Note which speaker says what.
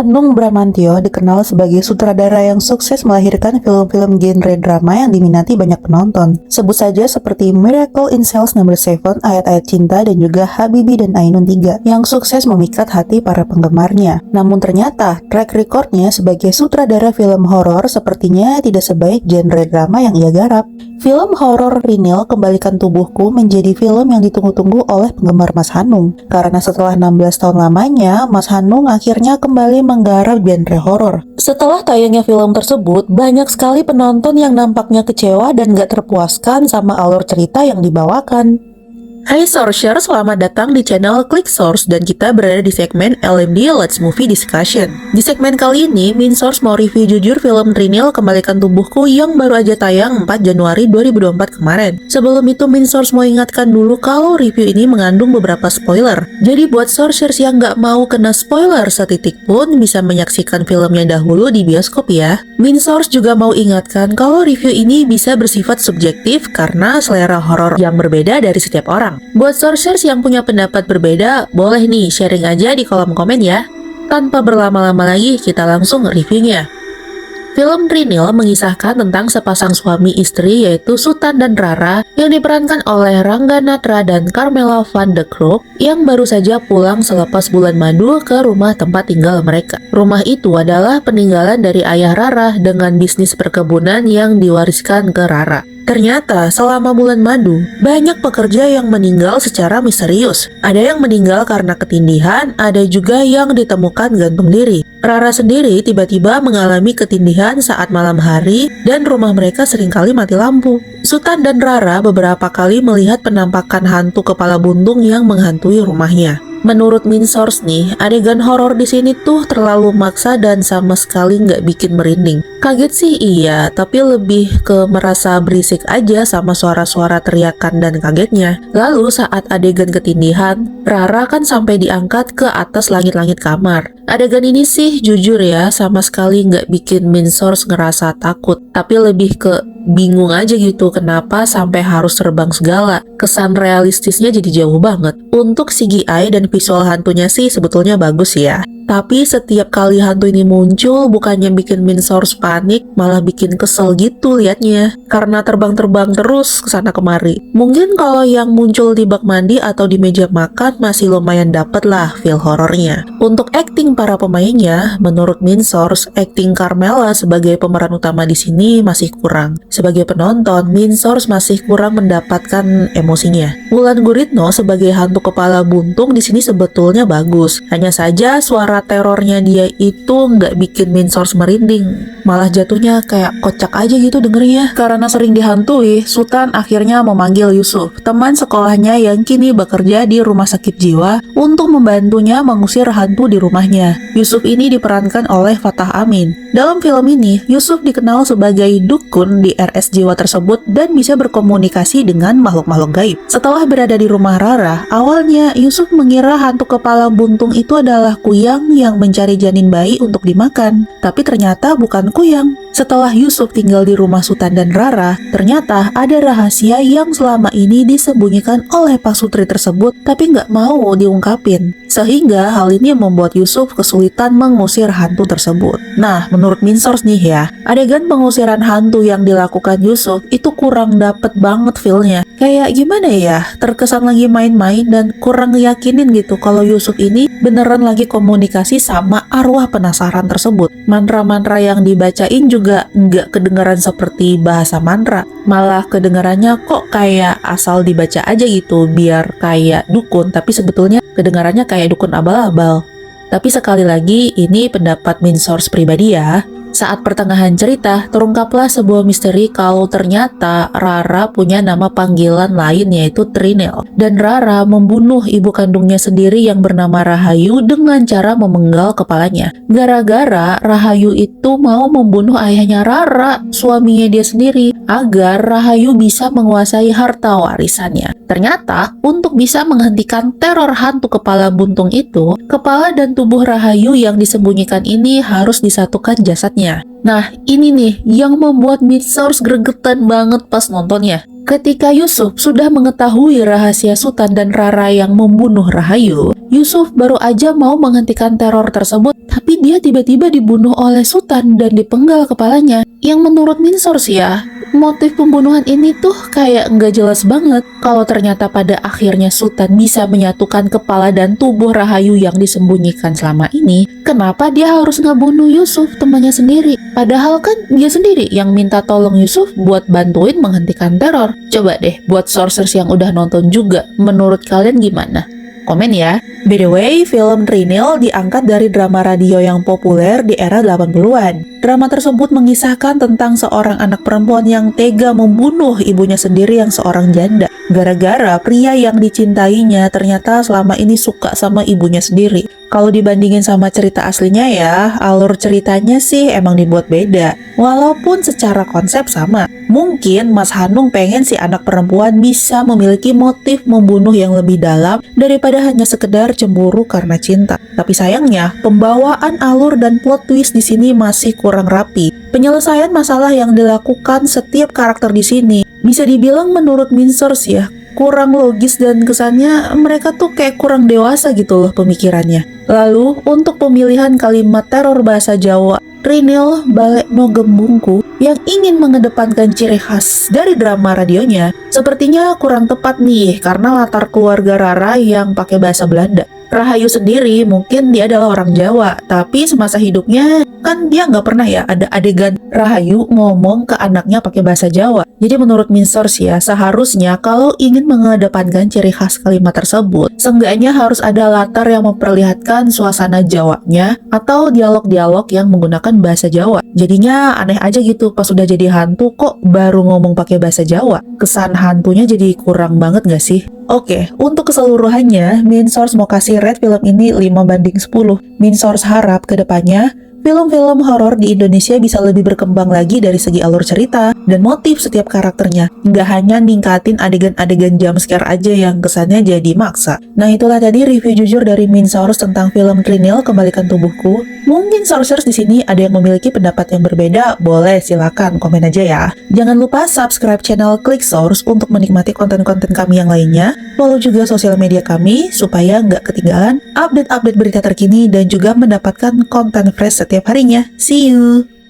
Speaker 1: Hanung Bramantyo dikenal sebagai sutradara yang sukses melahirkan film-film genre drama yang diminati banyak penonton. Sebut saja seperti Miracle in Cells No. 7, Ayat-Ayat Cinta, dan juga Habibie dan Ainun 3 yang sukses memikat hati para penggemarnya. Namun ternyata track recordnya sebagai sutradara film horor sepertinya tidak sebaik genre drama yang ia garap. Film horor Rinil Kembalikan Tubuhku menjadi film yang ditunggu-tunggu oleh penggemar Mas Hanung. Karena setelah 16 tahun lamanya, Mas Hanung akhirnya kembali menggarap genre horor. Setelah tayangnya film tersebut, banyak sekali penonton yang nampaknya kecewa dan gak terpuaskan sama alur cerita yang dibawakan. Hai Sourcer, selamat datang di channel Click Source dan kita berada di segmen LMD Let's Movie Discussion. Di segmen kali ini, Min Source mau review jujur film Rinil Kembalikan Tubuhku yang baru aja tayang 4 Januari 2024 kemarin. Sebelum itu, Min Source mau ingatkan dulu kalau review ini mengandung beberapa spoiler. Jadi buat Sourcers yang nggak mau kena spoiler setitik pun bisa menyaksikan filmnya dahulu di bioskop ya. Min Source juga mau ingatkan kalau review ini bisa bersifat subjektif karena selera horor yang berbeda dari setiap orang. Buat sourcers yang punya pendapat berbeda, boleh nih sharing aja di kolom komen ya. Tanpa berlama-lama lagi, kita langsung reviewnya. Film Rinil mengisahkan tentang sepasang suami istri yaitu Sutan dan Rara yang diperankan oleh Rangga Natra dan Carmela van de Kroop yang baru saja pulang selepas bulan madu ke rumah tempat tinggal mereka. Rumah itu adalah peninggalan dari ayah Rara dengan bisnis perkebunan yang diwariskan ke Rara. Ternyata selama bulan madu, banyak pekerja yang meninggal secara misterius. Ada yang meninggal karena ketindihan, ada juga yang ditemukan gantung diri. Rara sendiri tiba-tiba mengalami ketindihan saat malam hari dan rumah mereka seringkali mati lampu. Sutan dan Rara beberapa kali melihat penampakan hantu kepala buntung yang menghantui rumahnya. Menurut Min Source nih, adegan horor di sini tuh terlalu maksa dan sama sekali nggak bikin merinding. Kaget sih iya, tapi lebih ke merasa berisik aja sama suara-suara teriakan dan kagetnya. Lalu saat adegan ketindihan, Rara kan sampai diangkat ke atas langit-langit kamar. Adegan ini sih jujur ya, sama sekali nggak bikin Min Source ngerasa takut, tapi lebih ke bingung aja gitu kenapa sampai harus terbang segala. Kesan realistisnya jadi jauh banget. Untuk CGI dan visual hantunya sih sebetulnya bagus ya. Tapi setiap kali hantu ini muncul bukannya bikin Min Source panik, malah bikin kesel gitu liatnya. Karena terbang-terbang terus kesana kemari. Mungkin kalau yang muncul di bak mandi atau di meja makan masih lumayan dapet lah feel horornya. Untuk acting para pemainnya, menurut Min Source, acting Carmela sebagai pemeran utama di sini masih kurang. Sebagai penonton, Min Source masih kurang mendapatkan emosinya. Wulan Guritno sebagai hantu kepala buntung di sini sebetulnya bagus. Hanya saja suara terornya dia itu nggak bikin Min Source merinding, malah jatuhnya kayak kocak aja gitu dengernya. Karena sering dihantui, Sutan akhirnya memanggil Yusuf, teman sekolahnya yang kini bekerja di rumah sakit jiwa, untuk membantunya mengusir hantu di rumahnya. Yusuf ini diperankan oleh Fatah Amin. Dalam film ini, Yusuf dikenal sebagai dukun di RS jiwa tersebut dan bisa berkomunikasi dengan makhluk-makhluk gaib. Setelah berada di rumah Rara, awalnya Yusuf mengira hantu kepala buntung itu adalah kuyang yang mencari janin bayi untuk dimakan. Tapi ternyata bukan kuyang. Setelah Yusuf tinggal di rumah Sutan dan Rara, ternyata ada rahasia yang selama ini disembunyikan oleh Pak Sutri tersebut tapi nggak mau diungkapin. Sehingga hal ini membuat Yusuf kesulitan mengusir hantu tersebut. Nah, menurut Min Source nih ya, adegan pengusiran hantu yang dilakukan Yusuf itu kurang dapet banget feel-nya. Kayak gimana ya, terkesan lagi main-main dan kurang ngeyakinin gitu kalau Yusuf ini beneran lagi komunikasi sama arwah penasaran tersebut. Mantra-mantra yang dibacain juga nggak kedengaran seperti bahasa mantra, malah kedengarannya kok kayak asal dibaca aja gitu biar kayak dukun, tapi sebetulnya kedengarannya kayak dukun abal-abal. Tapi sekali lagi, ini pendapat Min Source pribadi ya. Saat pertengahan cerita, terungkaplah sebuah misteri kalau ternyata Rara punya nama panggilan lain yaitu Trinil. Dan Rara membunuh ibu kandungnya sendiri yang bernama Rahayu dengan cara memenggal kepalanya. Gara-gara Rahayu itu mau membunuh ayahnya Rara, suaminya dia sendiri, agar Rahayu bisa menguasai harta warisannya. Ternyata, untuk bisa menghentikan teror hantu kepala buntung itu, kepala dan tubuh Rahayu yang disembunyikan ini harus disatukan jasadnya. Nah, ini nih yang membuat Min Source gregetan banget pas nontonnya.
Speaker 2: Ketika Yusuf sudah mengetahui rahasia Sultan dan Rara yang membunuh Rahayu, Yusuf baru aja mau menghentikan teror tersebut, tapi dia tiba-tiba dibunuh oleh Sultan dan dipenggal kepalanya. Yang menurut Min Source ya, motif pembunuhan ini tuh kayak nggak jelas banget. Kalau ternyata pada akhirnya Sultan bisa menyatukan kepala dan tubuh Rahayu yang disembunyikan selama ini, kenapa dia harus ngebunuh Yusuf, temannya sendiri? Padahal kan dia sendiri yang minta tolong Yusuf buat bantuin menghentikan teror. Coba deh buat sourcers yang udah nonton juga, menurut kalian gimana? Komen ya. By the way, film Trinil diangkat dari drama radio yang populer di era 80-an. Drama tersebut mengisahkan tentang seorang anak perempuan yang tega membunuh ibunya sendiri yang seorang janda. Gara-gara pria yang dicintainya ternyata selama ini suka sama ibunya sendiri. Kalau dibandingin sama cerita aslinya ya, alur ceritanya sih emang dibuat beda. Walaupun secara konsep sama. Mungkin Mas Hanung pengen si anak perempuan bisa memiliki motif membunuh yang lebih dalam daripada hanya sekedar cemburu karena cinta. Tapi sayangnya, pembawaan alur dan plot twist di sini masih kurang rapi. Penyelesaian masalah yang dilakukan setiap karakter di sini bisa dibilang menurut Min Source ya, kurang logis dan kesannya mereka tuh kayak kurang dewasa gitu loh pemikirannya. Lalu, untuk pemilihan kalimat teror bahasa Jawa, Trinil Balekno Gembungku yang ingin mengedepankan ciri khas dari drama radionya sepertinya kurang tepat nih karena latar keluarga Rara yang pakai bahasa Belanda. Rahayu sendiri mungkin dia adalah orang Jawa, tapi semasa hidupnya kan dia nggak pernah ya ada adegan Rahayu ngomong ke anaknya pakai bahasa Jawa. Jadi menurut Min Source ya, seharusnya kalau ingin mengedepankan ciri khas kalimat tersebut, seenggaknya harus ada latar yang memperlihatkan suasana Jawanya atau dialog-dialog yang menggunakan bahasa Jawa. Jadinya aneh aja gitu pas udah jadi hantu kok baru ngomong pakai bahasa Jawa. Kesan hantunya jadi kurang banget gak sih? Oke, untuk keseluruhannya, Min Source mau kasih rate film ini 5/10. Min Source harap ke depannya film-film horor di Indonesia bisa lebih berkembang lagi dari segi alur cerita dan motif setiap karakternya. Nggak hanya ningkatin adegan-adegan jumpscare aja yang kesannya jadi maksa. Nah itulah tadi review jujur dari Min Source tentang film Trinil Kembalikan Tubuhku. Mungkin sourcers di sini ada yang memiliki pendapat yang berbeda, boleh silakan komen aja ya. Jangan lupa subscribe channel Click Source untuk menikmati konten-konten kami yang lainnya. Follow juga sosial media kami supaya nggak ketinggalan update-update berita terkini dan juga mendapatkan konten fresh setiap harinya. See you!